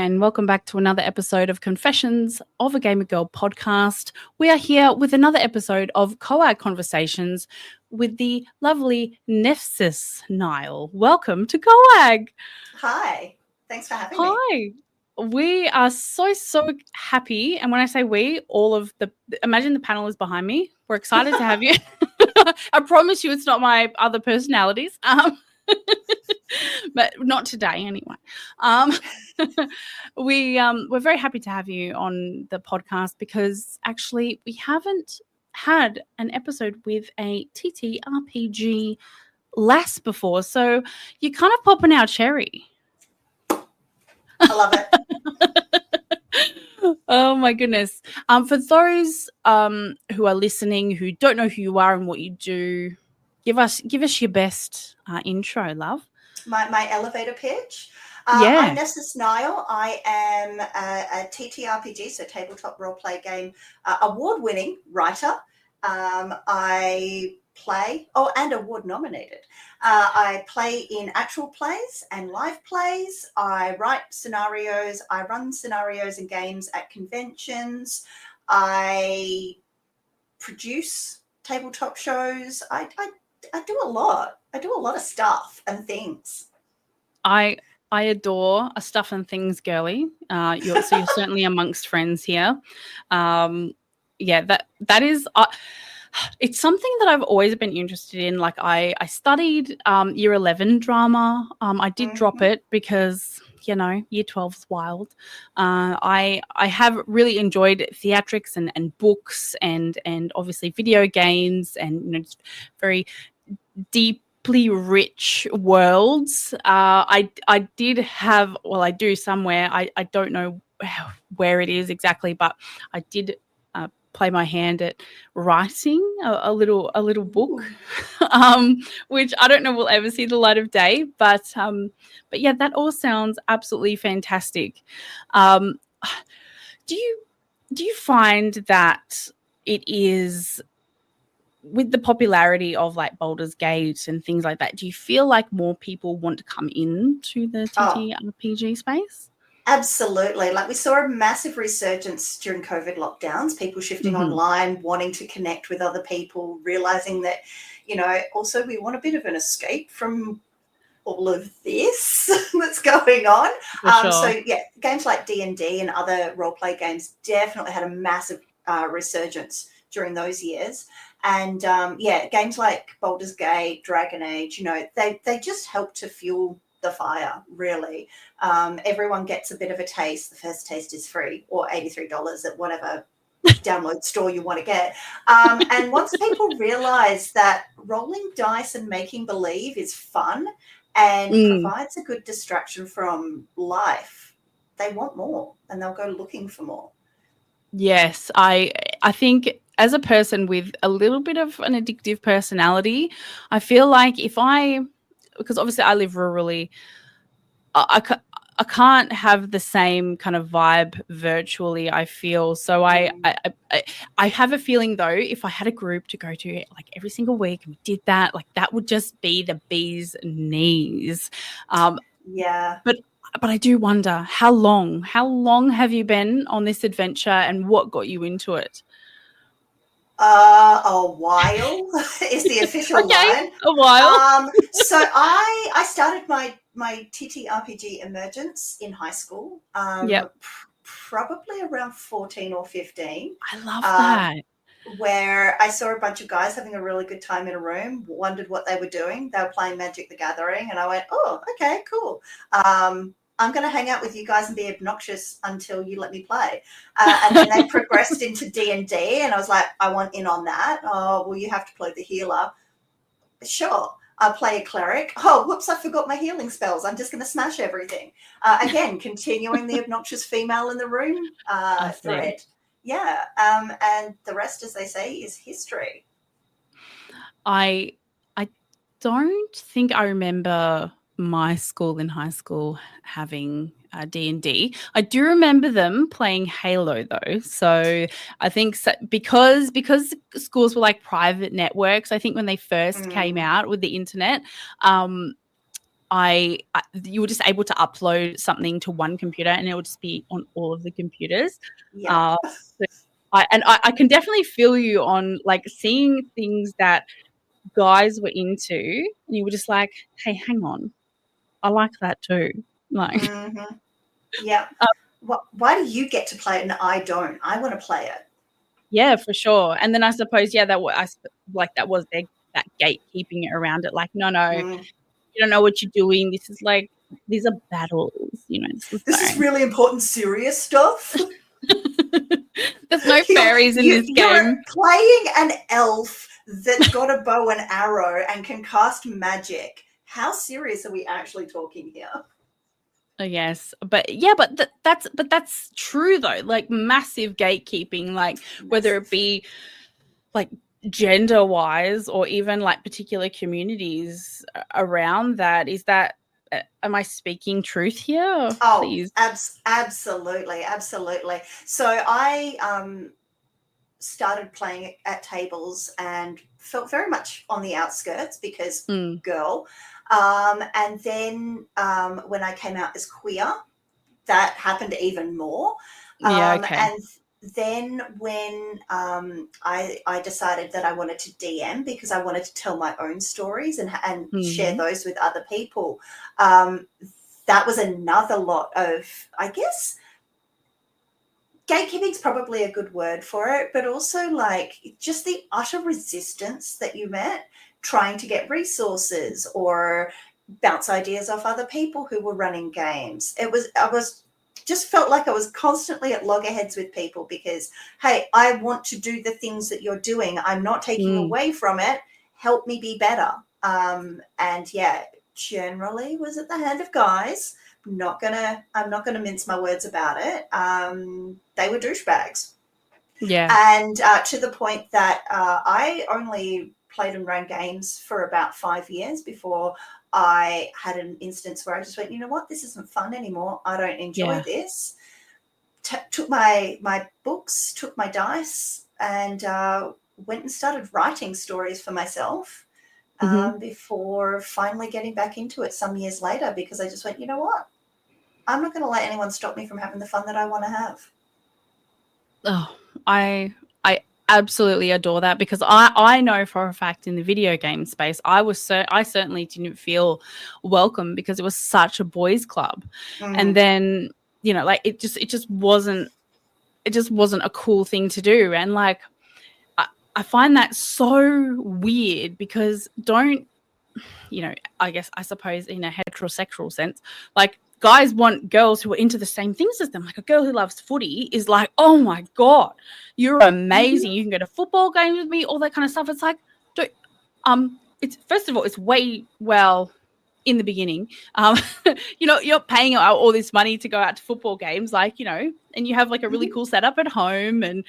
and welcome back to another episode of Confessions of a Gamer Girl podcast. We are here with another episode of COAGG Conversations with the lovely Nephthysnile. Welcome to COAGG. Hi, thanks for having me. Hi. We are so happy, and when I say we, all of imagine the panel is behind me. We're excited to have you. I promise you it's not my other personalities. But not today anyway. We're very happy to have you on the podcast because actually we haven't had an episode with a TTRPG lass before, so you're kind of popping our cherry. I love it. Oh my goodness. For those who are listening who don't know who you are and what you do, give us your best intro, love. My elevator pitch. Yeah. I'm Nephthysnile. I am a TTRPG, so tabletop role-play game, award-winning writer. I play, and award-nominated. I play in actual plays and live plays. I write scenarios. I run scenarios and games at conventions. I produce tabletop shows. I do a lot. I do a lot of stuff and things. I adore a stuff and things girly. You're certainly amongst friends here. That is. It's something that I've always been interested in. Like I studied year 11 drama. I did drop it because year 12's wild. I have really enjoyed theatrics and books and obviously video games and just very deeply rich worlds. I did have, I do somewhere. I don't know where it is exactly, but I did play my hand at writing a little book, which I don't know will ever see the light of day. But yeah, that all sounds absolutely fantastic. Do you find that it is, with the popularity of like Baldur's Gate and things like that, do you feel like more people want to come into the TTRPG space? Absolutely. Like we saw a massive resurgence during COVID lockdowns, people shifting online, wanting to connect with other people, realizing that, also we want a bit of an escape from all of this that's going on. Sure. So yeah, games like D&D and other role-play games definitely had a massive resurgence during those years. And games like Baldur's Gate, Dragon Age, they just help to fuel the fire, really. Everyone gets a bit of a taste. The first taste is free, or $83 at whatever download store you want to get. And once people realize that rolling dice and making believe is fun and provides a good distraction from life, they want more and they'll go looking for more. Yes, I think as a person with a little bit of an addictive personality, I feel like because obviously I live rurally, I can't have the same kind of vibe virtually, I feel. So I have a feeling, though, if I had a group to go to like every single week and we did that, like that would just be the bee's knees. But I do wonder, how long have you been on this adventure and what got you into it? A while is the official line. A while. So I started my TTRPG emergence in high school. Probably around 14 or 15. I love that. Where I saw a bunch of guys having a really good time in a room, wondered what they were doing. They were playing Magic the Gathering, and I went, oh, okay, cool. I'm going to hang out with you guys and be obnoxious until you let me play. And then they progressed into D&D, and I was like, I want in on that. Oh, well, you have to play the healer. Sure. I'll play a cleric. Oh, whoops, I forgot my healing spells. I'm just going to smash everything. Again, continuing the obnoxious female in the room thread. Yeah. And the rest, as they say, is history. I don't think I remember my school in high school having D&D. I do remember them playing Halo though. So I think because schools were like private networks, I think when they first came out with the internet, you were just able to upload something to one computer and it would just be on all of the computers. Yeah. So I can definitely feel you on like seeing things that guys were into and you were just like, hey, hang on, I like that too. Like, Mm-hmm. Yeah. Why do you get to play it and I don't? I want to play it. yeah, for sure. And then I suppose, yeah, that was that gatekeeping around it. Like, no, Mm. you don't know what you're doing. This is like, these are battles, This is really important, serious stuff. There's no fairies in this You're game. playing an elf that's got a bow and arrow and can cast magic. How serious are we actually talking here? Oh, yes, but yeah, that's true though. Like massive gatekeeping, like whether it be like gender wise or even like particular communities around that. Is that am I speaking truth here? Oh, Please. absolutely. So I started playing at tables and felt very much on the outskirts because girl. And then when I came out as queer, that happened even more. Yeah. Okay. And then when I decided that I wanted to DM because I wanted to tell my own stories and share those with other people, that was another lot of, I guess, gatekeeping is probably a good word for it, but also like just the utter resistance that you met trying to get resources or bounce ideas off other people who were running games. I was just felt like I was constantly at loggerheads with people because, hey, I want to do the things that you're doing. I'm not taking away from it. Help me be better. And yeah, generally was at the hand of guys. I'm not gonna mince my words about it. They were douchebags. Yeah. And to the point that I only played and ran games for about 5 years before I had an instance where I just went, you know what, this isn't fun anymore. I don't enjoy this. Took my books, took my dice, and went and started writing stories for myself before finally getting back into it some years later because I just went, you know what? I'm not going to let anyone stop me from having the fun that I want to have. Oh, I absolutely adore that because I know for a fact in the video game space I certainly didn't feel welcome because it was such a boys club. And then, you know, like it just wasn't a cool thing to do. And like I find that so weird because I suppose in a heterosexual sense, like guys want girls who are into the same things as them. Like a girl who loves footy is like, oh my God, you're amazing. You can go to football games with me, all that kind of stuff. It's like, it's first of all, it's in the beginning, you're paying all this money to go out to football games, like, and you have like a really cool setup at home and,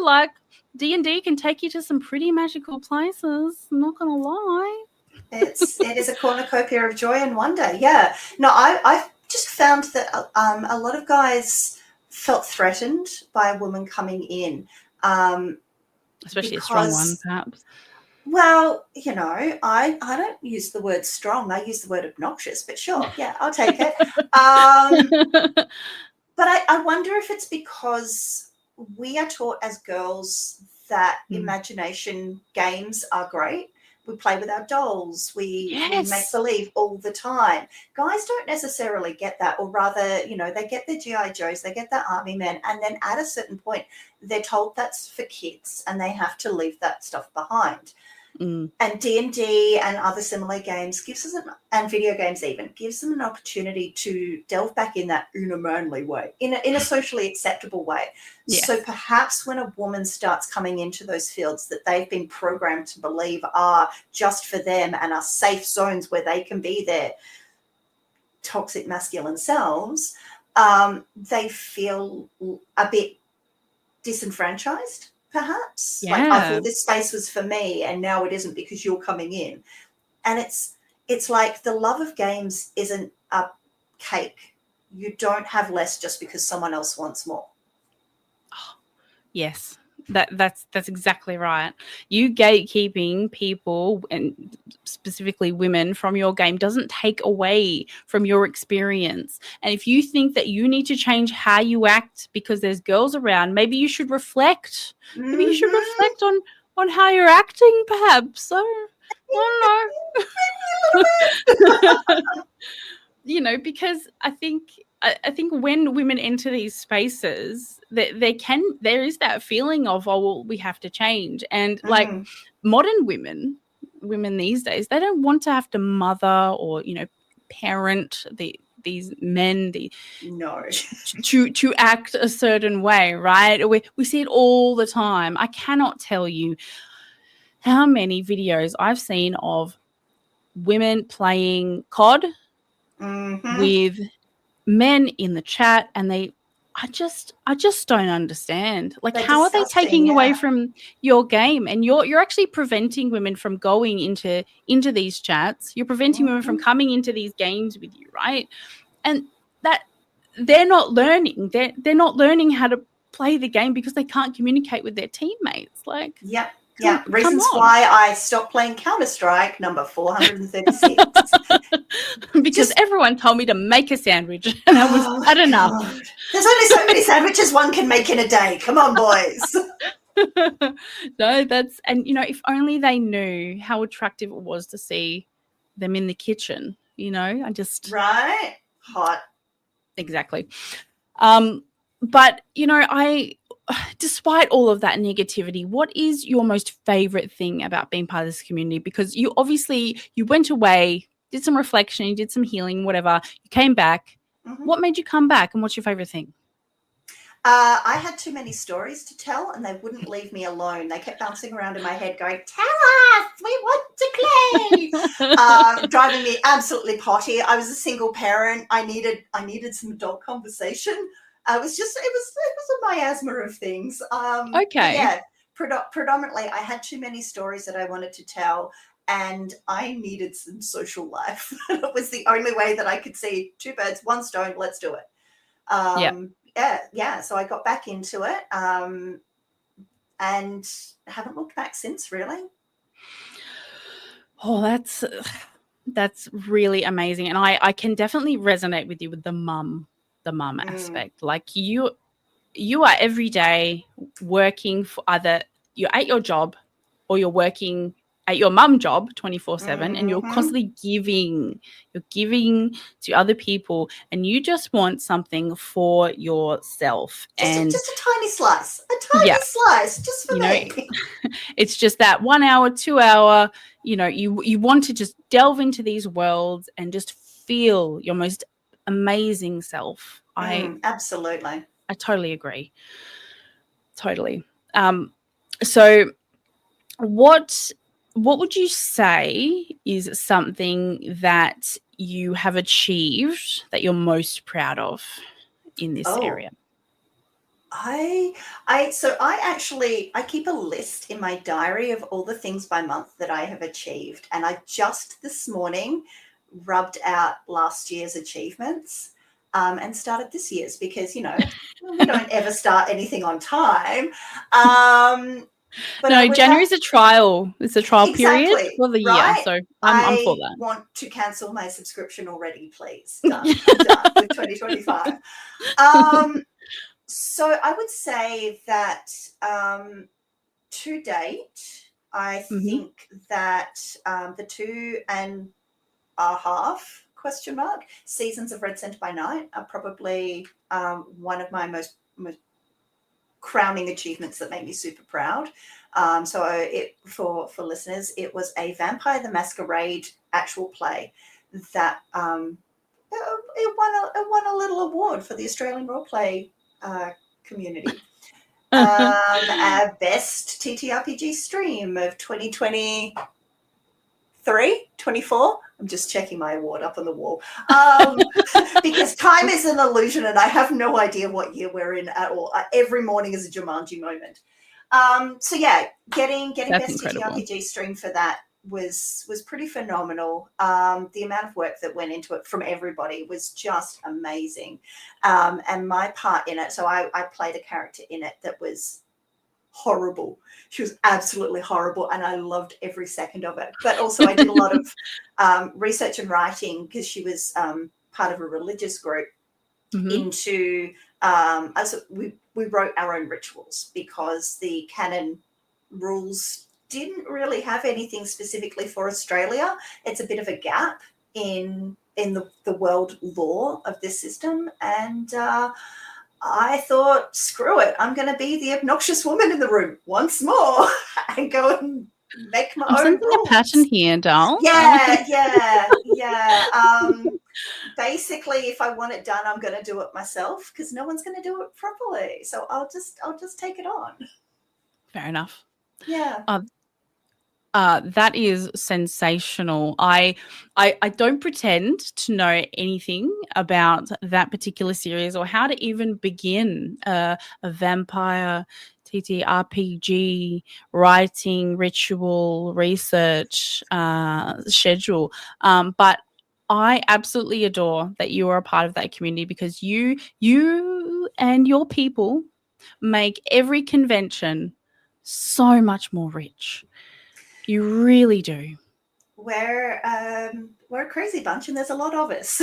like D&D can take you to some pretty magical places. I'm not going to lie. It is a cornucopia of joy and wonder. Yeah. No, I've just found that a lot of guys felt threatened by a woman coming in. Especially a strong one, perhaps. Well, I don't use the word strong. I use the word obnoxious, but sure. Yeah, I'll take it. But I wonder if it's because we are taught as girls that imagination games are great. We play with our dolls. We make believe all the time. Guys don't necessarily get that, or rather, they get their GI Joes, they get their army men, and then at a certain point, they're told that's for kids, and they have to leave that stuff behind. And D&D and other similar games and video games even gives them an opportunity to delve back in that in a manly way, in a socially acceptable way. Yes. So perhaps when a woman starts coming into those fields that they've been programmed to believe are just for them and are safe zones where they can be their toxic masculine selves, they feel a bit disenfranchised. Perhaps like I thought this space was for me and now it isn't because you're coming in. And it's like the love of games isn't a cake. You don't have less just because someone else wants more. Oh, yes, That's exactly right. You gatekeeping people, and specifically women, from your game doesn't take away from your experience. And if you think that you need to change how you act because there's girls around, maybe you should reflect. Maybe you should Mm-hmm. reflect on how you're acting, perhaps. So I don't know. Because I think when women enter these spaces, there is that feeling of, oh, well, we have to change. And like Mm. modern women these days, they don't want to have to mother or parent these men No. to act a certain way, right? We see it all the time. I cannot tell you how many videos I've seen of women playing COD Mm-hmm. with men in the chat, and I just don't understand. Like, They're how are they disgusting, taking away yeah. from your game? And you're actually preventing women from going into these chats. You're preventing women from Mm-hmm. coming into these games with you, right? And that they're not learning. They're not learning how to play the game because they can't communicate with their teammates. Like, Yep. come Yeah. Reasons on. why I stopped playing Counter-Strike number 436. Because Just, everyone told me to make a sandwich and I was oh, had enough. God. There's only so many sandwiches one can make in a day. Come on, boys. No, and if only they knew how attractive it was to see them in the kitchen, I just Right? Hot. exactly. But despite all of that negativity, what is your most favorite thing about being part of this community? Because you went away, did some reflection, you did some healing, whatever, you came back. Mm-hmm. What made you come back, and what's your favorite thing? I had too many stories to tell, and they wouldn't leave me alone. They kept bouncing around in my head going, tell us, we want to play. Driving me absolutely potty. I was a single parent. I needed some adult conversation. It was a miasma of things. But Okay. yeah, predominantly I had too many stories that I wanted to tell, and I needed some social life. It was the only way that I could see two birds, one stone. Let's do it. Yeah. So I got back into it, and haven't looked back since, really. Oh, that's really amazing, and I can definitely resonate with you with the mum aspect. Like, you are every day working for either you're at your job or you're working at your mum job 24/7, and you're constantly giving. You're giving to other people, and you just want something for yourself. Just a tiny slice, just for me. It's just that 1 hour, 2 hour, you want to just delve into these worlds and just feel your most amazing self. Absolutely. I totally agree. Totally. So what would you say is something that you have achieved that you're most proud of in this area? I keep a list in my diary of all the things by month that I have achieved, and I just this morning rubbed out last year's achievements, and started this year's, because we don't ever start anything on time. But no, January's a trial. It's a trial period exactly for the year, right. so I'm for I that. want to cancel my subscription already, please. Done. I'm done with 2025. So I would say that to date, I think that the 2.5 seasons of Red Centre by Night are probably one of my most crowning achievements that make me super proud. For listeners, it was a Vampire the Masquerade actual play that it won a little award for the Australian roleplay community. Our best TTRPG stream of 2023, 24. I'm just checking my award up on the wall, because time is an illusion and I have no idea what year we're in at all. Every morning is a Jumanji moment. So yeah, getting That's best incredible. TTRPG stream for that was pretty phenomenal. The amount of work that went into it from everybody was just amazing. And my part in it, so I played a character in it that was horrible. She was absolutely horrible, and I loved every second of it. But also I did a lot of research and writing because she was part of a religious group into we wrote our own rituals because the canon rules didn't really have anything specifically for Australia. It's a bit of a gap in the world lore of this system, and I thought, screw it, I'm going to be the obnoxious woman in the room once more and go and make my I'm own sensing rules. a pattern here, doll. Yeah. Basically, if I want it done, I'm going to do it myself because no one's going to do it properly. So I'll just take it on. Fair enough. Yeah. That is sensational. I don't pretend to know anything about that particular series or how to even begin a vampire TTRPG writing ritual research schedule. But I absolutely adore that you are a part of that community because you and your people make every convention so much more rich. You really do. We're a crazy bunch, and there's a lot of us.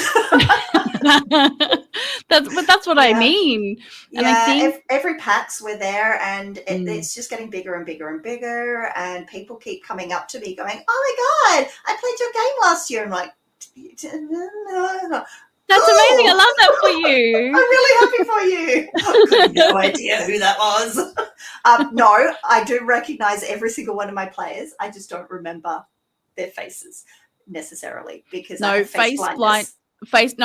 that's what I mean. And I think every PAX we're there, and it's just getting bigger and bigger and bigger. And people keep coming up to me, going, "Oh my god, I played your game last year." I'm like, that's amazing. I love that for you. I'm really happy for you. I have no idea who that was. No, I do recognize every single one of my players. I just don't remember their faces necessarily because I have face blindness. Face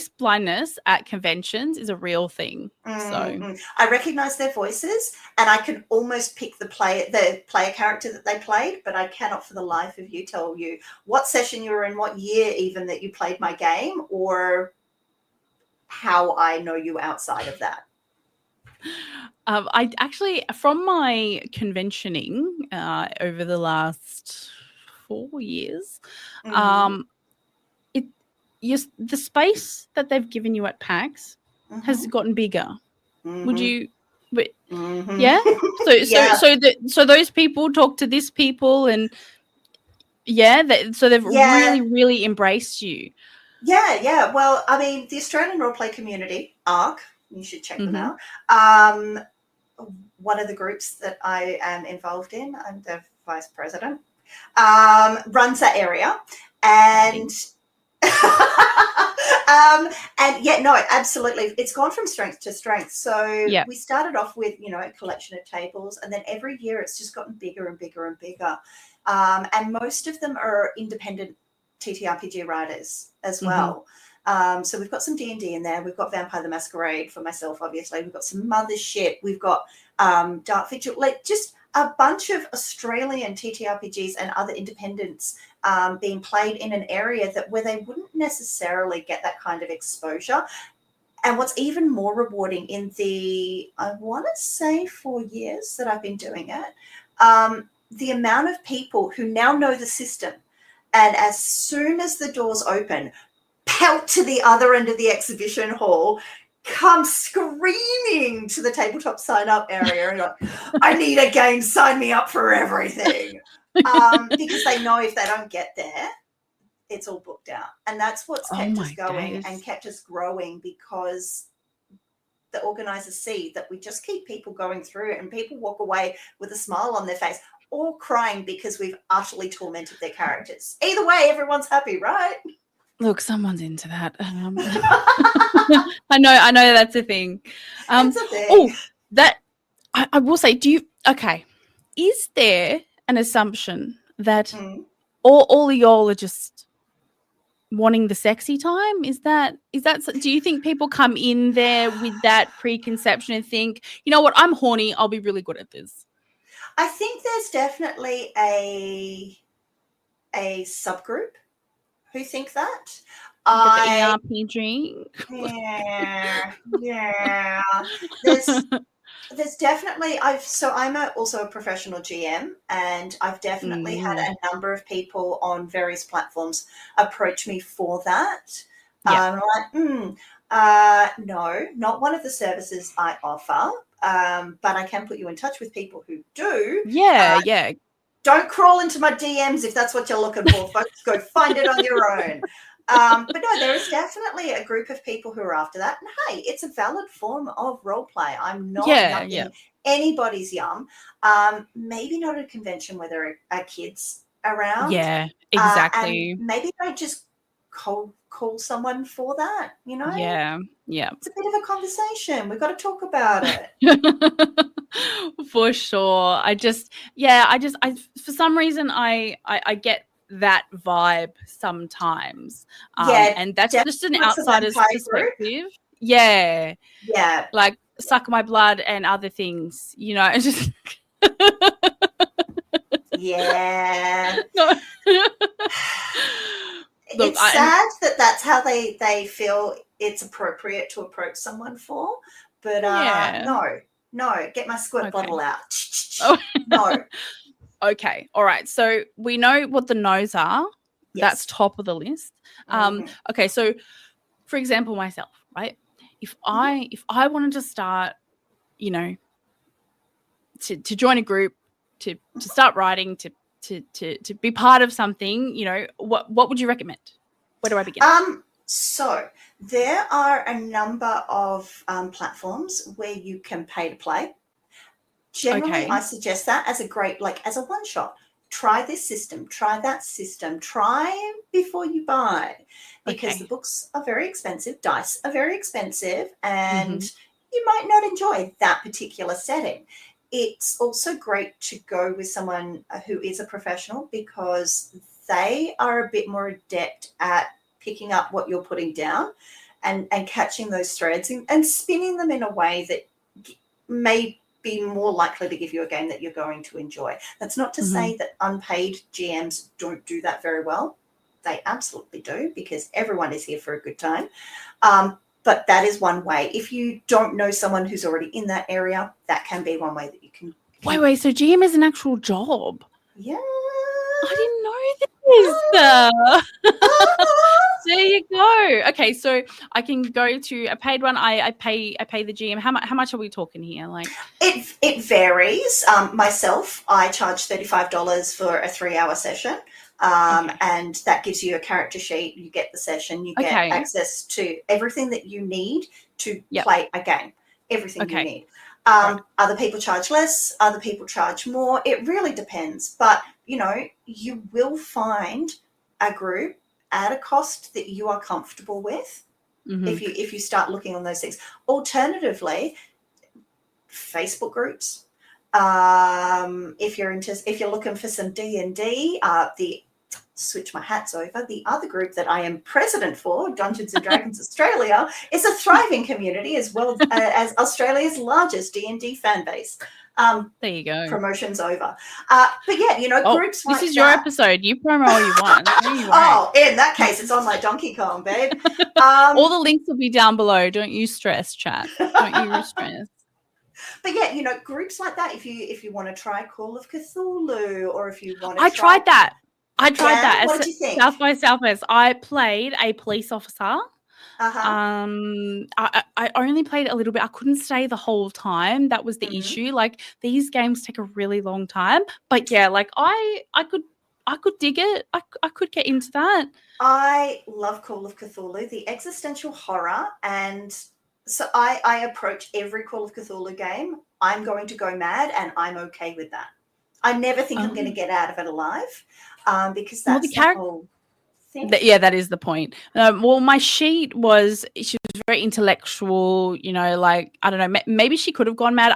blindness at conventions is a real thing. So I recognize their voices, and I can almost pick the player character that they played, but I cannot for the life of you tell you what session you were in, what year even that you played my game, or how I know you outside of that. I actually, from my conventioning over the last 4 years, the space that they've given you at PAX has gotten bigger. Would you? But, yeah. So those people talk to this people, and so they've really embraced you. Yeah. Well, I mean, the Australian roleplay community, ARC, you should check them out. One of the groups that I am involved in, I'm the vice president, runs that area, and absolutely, it's gone from strength to strength. So we started off with a collection of tables, and then every year it's just gotten bigger and bigger and bigger, and most of them are independent TTRPG writers as well. So we've got some D&D in there. We've got Vampire the Masquerade for myself, obviously. We've got some Mothership. We've got Dark Fiction, like just a bunch of Australian TTRPGs and other independents being played in an area where they wouldn't necessarily get that kind of exposure. And what's even more rewarding in I want to say 4 years that I've been doing it, the amount of people who now know the system, and as soon as the doors open, pelt to the other end of the exhibition hall, come screaming to the tabletop sign-up area and like, I need a game, sign me up for everything. Because they know if they don't get there, it's all booked out. And that's what's kept us going and kept us growing, because the organisers see that we just keep people going through it, and people walk away with a smile on their face or crying because we've utterly tormented their characters. Either way, everyone's happy, right? Look, someone's into that. I know that's a thing. It's a thing. Oh, that I will say. Is there an assumption that all of y'all are just wanting the sexy time? Is that? Do you think people come in there with that preconception and think, you know what, I'm horny, I'll be really good at this? I think there's definitely a subgroup who think that. The ERPG. Yeah. There's definitely I'm also a professional GM, and I've definitely had a number of people on various platforms approach me for that. I'm like, no, not one of the services I offer. but I can put you in touch with people who do. Yeah. Don't crawl into my DMs if that's what you're looking for, folks. Go find it on your own. But no, there is definitely a group of people who are after that. And hey, it's a valid form of role play. I'm not yucking anybody's yum. Maybe not at a convention where there are kids around. Yeah, exactly. And maybe don't just call someone for that, you know? Yeah. It's a bit of a conversation. We've got to talk about it. For sure. I for some reason I get that vibe sometimes. And that's just an outsider's perspective. Yeah. Yeah. Like suck my blood and other things, you know, just yeah. Look, it's sad that that's how they feel it's appropriate to approach someone for, but no, get my squirt bottle out. No. Okay, all right. So we know what the no's are. Yes. That's top of the list. Okay, so for example, myself, right? If I wanted to start, you know, to join a group, to start writing, to be part of something, you know, what would you recommend? Where do I begin? So there are a number of platforms where you can pay to play. Generally, I suggest that as a great, as a one shot. Try this system, try that system, try before you buy, because the books are very expensive, dice are very expensive, and you might not enjoy that particular setting. It's also great to go with someone who is a professional, because they are a bit more adept at picking up what you're putting down and catching those threads and spinning them in a way that may be more likely to give you a game that you're going to enjoy. That's not to say that unpaid GMs don't do that very well. They absolutely do, because everyone is here for a good time. But that is one way. If you don't know someone who's already in that area, that can be one way that you can. Wait, so GM is an actual job? Yeah. I didn't know this. There you go. Okay, so I can go to a paid one. I pay the GM. How much are we talking here? Like it varies. Myself, I charge $35 for a 3-hour session. And that gives you a character sheet. You get the session. You get access to everything that you need to play a game. Everything you need. Other people charge less. Other people charge more. It really depends. But, you know, you will find a group at a cost that you are comfortable with if you start looking on those things. Alternatively, Facebook groups. If you're looking for some D&D, switch my hats over. The other group that I am president for, Dungeons and Dragons Australia, is a thriving community, as well as Australia's largest D&D fan base. There you go. Promotion's over. But yeah, you know, groups like that. This is your episode. You promo all you want. In that case, it's on my Donkey Kong, babe. All the links will be down below. Don't you stress, chat. Don't you stress. But yeah, you know, groups like that, if you want to try Call of Cthulhu, or if you want to I tried that. What did you think? South by Southwest. I played a police officer. I only played a little bit. I couldn't stay the whole time. That was the issue. Like, these games take a really long time. But yeah, like I could dig it. I could get into that. I love Call of Cthulhu, the existential horror, and so I approach every Call of Cthulhu game. I'm going to go mad, and I'm okay with that. I never think I'm going to get out of it alive, because that's the whole thing. Yeah, that is the point. Well, my sheet she was very intellectual, you know, like, I don't know, maybe she could have gone mad.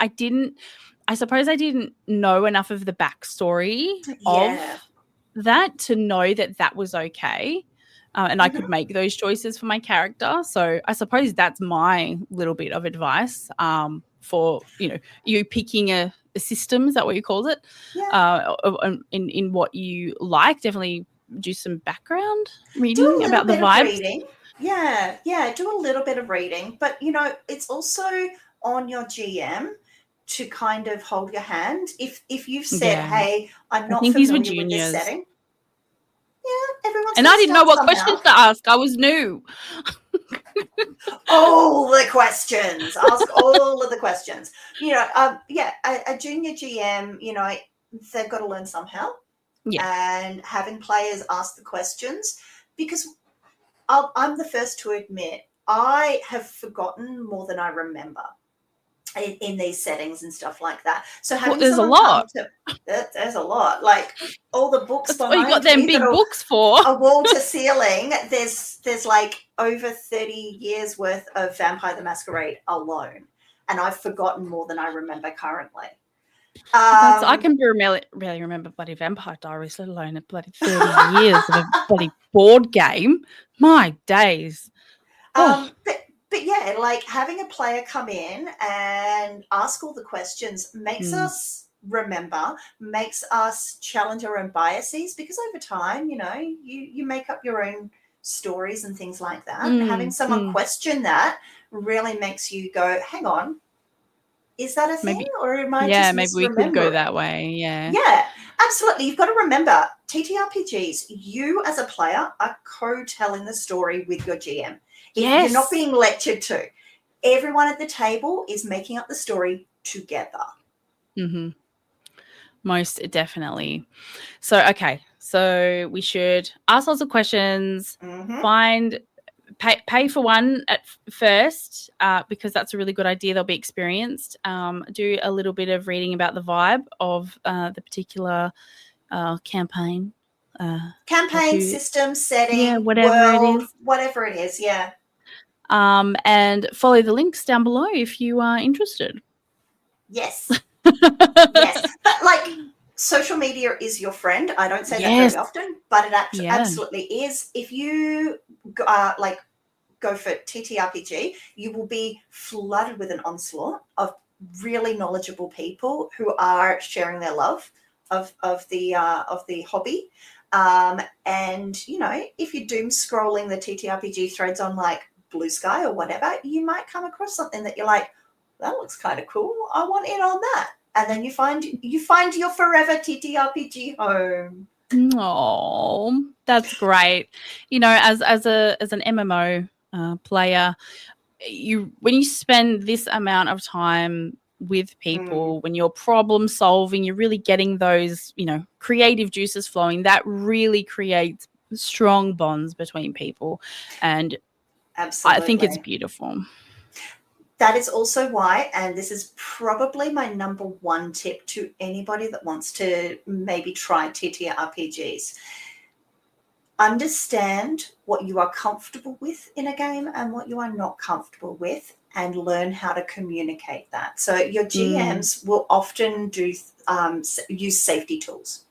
I suppose I didn't know enough of the backstory of that to know that was okay. And I could make those choices for my character. So I suppose that's my little bit of advice for, you know, you picking a system. Is that what you called it? Yeah. In what you like. Definitely do some background reading about the vibes. Yeah, do a little bit of reading. But, you know, it's also on your GM to kind of hold your hand. If you've said, hey, I'm not familiar with this setting. Yeah, everyone's. And I didn't know what questions to ask. I was new. All the questions. Ask all of the questions. A junior GM, they've got to learn somehow. Yeah. And having players ask the questions, because I'm the first to admit I have forgotten more than I remember in these settings and stuff like that. So having there's a someone lot. there's a lot. Like all the books That's what you got behind them me big that books for. are wall to ceiling. There's like over 30 years worth of Vampire the Masquerade alone, and I've forgotten more than I remember currently. I can really remember bloody Vampire Diaries, let alone a bloody 30 years of a bloody board game. My days. But yeah, like having a player come in and ask all the questions makes us remember, makes us challenge our own biases, because over time, you make up your own stories and things like that. And having someone question that really makes you go, hang on, is that a thing? Or am I just maybe we could go misremembering? that way. Yeah. Yeah, absolutely. You've got to remember, TTRPGs, you as a player are co-telling the story with your GM. Yes. You're not being lectured to. Everyone at the table is making up the story together. Mm-hmm. Most definitely. So, okay. So we should ask lots of questions, pay for one at first, because that's a really good idea. They'll be experienced. Do a little bit of reading about the vibe of the particular campaign. System, setting, whatever world, it is. whatever it is, yeah. And follow the links down below if you are interested. Yes. Yes. But like, social media is your friend. I don't say that very often, but it absolutely is. If you go for TTRPG, you will be flooded with an onslaught of really knowledgeable people who are sharing their love of the hobby. And if you're doom scrolling the TTRPG threads on like Blue Sky or whatever, you might come across something that you're like, that looks kind of cool. I want in on that. And then you find your forever TTRPG home. Oh, that's great. As an MMO player, when you spend this amount of time with people, when you're problem solving, you're really getting those, creative juices flowing. That really creates strong bonds between people. And absolutely, I think it's beautiful. That is also why, and this is probably my number one tip to anybody that wants to maybe try TTRPGs. Understand what you are comfortable with in a game and what you are not comfortable with, and learn how to communicate that. So your GMs will often use safety tools.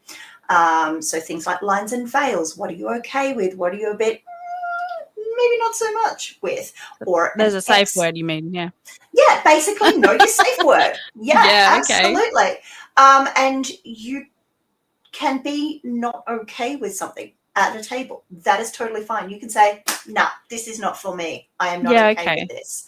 So things like lines and veils. What are you okay with? What are you a bit maybe not so much with? Or there's a safe word, you mean? Yeah. Yeah, basically know your safe word. Yeah, absolutely. Okay. And you can be not okay with something at a table. That is totally fine. You can say, nah, this is not for me. I am not okay with this.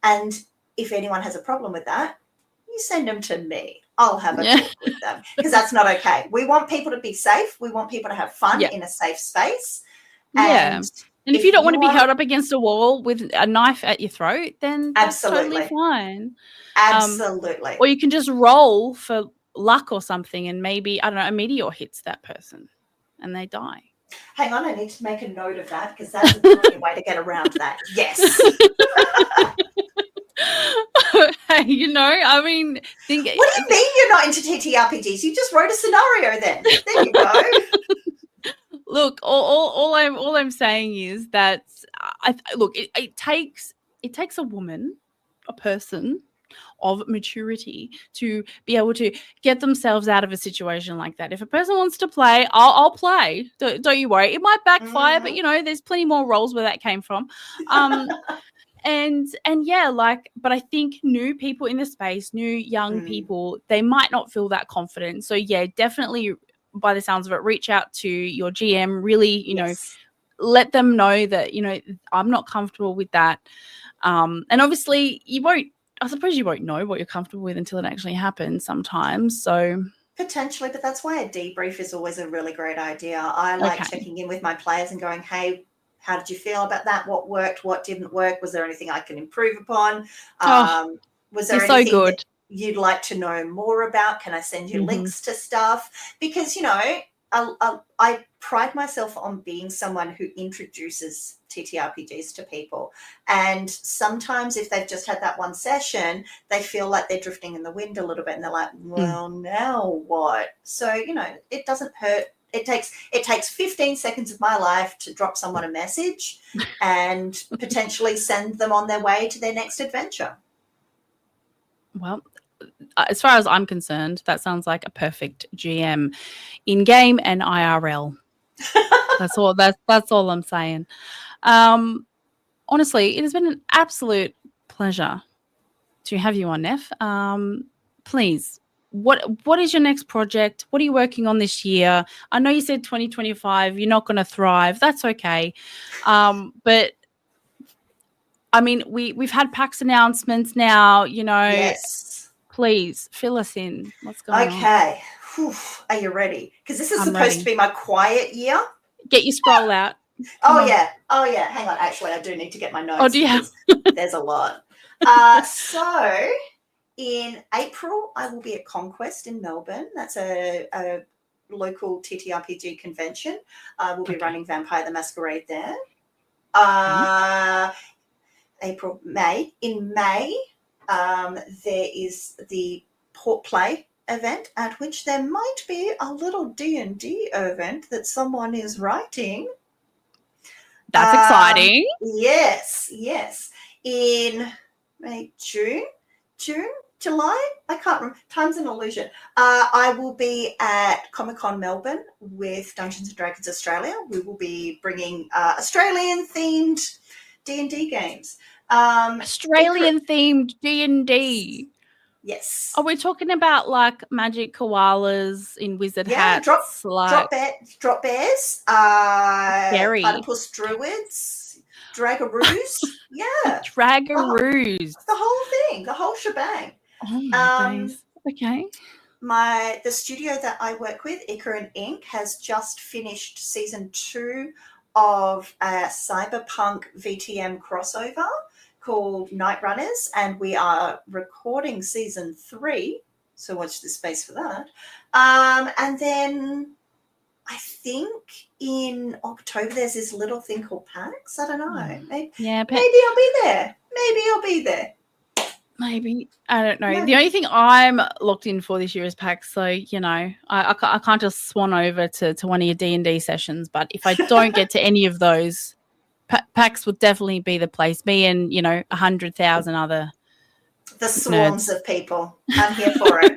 And if anyone has a problem with that, you send them to me. I'll have a talk with them, because that's not okay. We want people to be safe. We want people to have fun in a safe space. And if you don't want to be held up against a wall with a knife at your throat, then that's totally fine. Absolutely. Or you can just roll for luck or something, and maybe, I don't know, a meteor hits that person and they die. Hang on, I need to make a note of that, because that's a brilliant way to get around that. Yes. Hey, I mean, what do you mean you're not into TTRPGs? You just wrote a scenario then. There you go. Look, all I'm saying is that it takes a woman, a person of maturity, to be able to get themselves out of a situation like that. If a person wants to play, I'll play. Don't you worry. It might backfire, but there's plenty more roles where that came from. And yeah, but I think new people in the space, new young people, they might not feel that confident. So yeah, definitely, by the sounds of it, reach out to your GM, really, let them know that, I'm not comfortable with that. And obviously I suppose you won't know what you're comfortable with until it actually happens sometimes. So potentially, but that's why a debrief is always a really great idea. I like checking in with my players and going, hey, How did you feel about that? What worked? What didn't work? Was there anything I can improve upon? Oh, Was you're there so anything good. that you'd like to know more about? Can I send you links to stuff? Because, I pride myself on being someone who introduces TTRPGs to people. And sometimes if they've just had that one session, they feel like they're drifting in the wind a little bit and they're like, well, now what? So, it doesn't hurt. It takes 15 seconds of my life to drop someone a message and potentially send them on their way to their next adventure. Well, as far as I'm concerned, that sounds like a perfect GM in game and IRL. That's all. That's all I'm saying. Honestly, it has been an absolute pleasure to have you on, Neff. Please, what is your next project? What are you working on this year? I know you said 2025. You're not going to thrive. That's okay. But I mean, we've had PAX announcements now. Yes. Please fill us in. What's going on? Okay. Are you ready? Because this is I'm supposed ready. to be my quiet year. Get your scroll out. Oh yeah. Hang on. Actually, I do need to get my notes do you because there's a lot. So in April, I will be at Conquest in Melbourne. That's a local TTRPG convention. I will be running Vampire the Masquerade there. April, May. In May, there is the Port Play event at which there might be a little D&D event that someone is writing. That's exciting. Yes. In May, June, July, I can't remember. Time's an illusion. I will be at Comic-Con Melbourne with Dungeons & Dragons Australia. We will be bringing Australian-themed D&D games. Australian-themed D&D. Yes. Are we talking about like magic koalas in wizard hats? Drop bears, platypus druids, dragaroos. Yeah. Dragaroos. The whole thing, the whole shebang. Oh my days. Okay. The studio that I work with, Icarin Inc., has just finished season 2 of a cyberpunk VTM crossover called Night Runners, and we are recording season 3, so watch this space for that. And then I think in October there's this little thing called PAX. I don't know. Maybe I'll be there. Maybe. I don't know. The only thing I'm locked in for this year is PAX, so I can't just swan over to one of your D&D sessions. But if I don't get to any of those, PAX would definitely be the place. Me and 100,000 other the swarms of people. I'm here for it.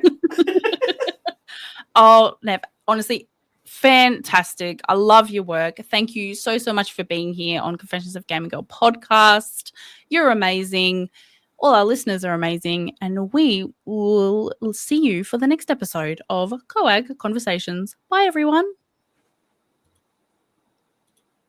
Oh, Nev, honestly, fantastic. I love your work. Thank you so much for being here on Confessions of Gaming Girl podcast. You're amazing. All our listeners are amazing, and we will see you for the next episode of COAGG Conversations. Bye, everyone.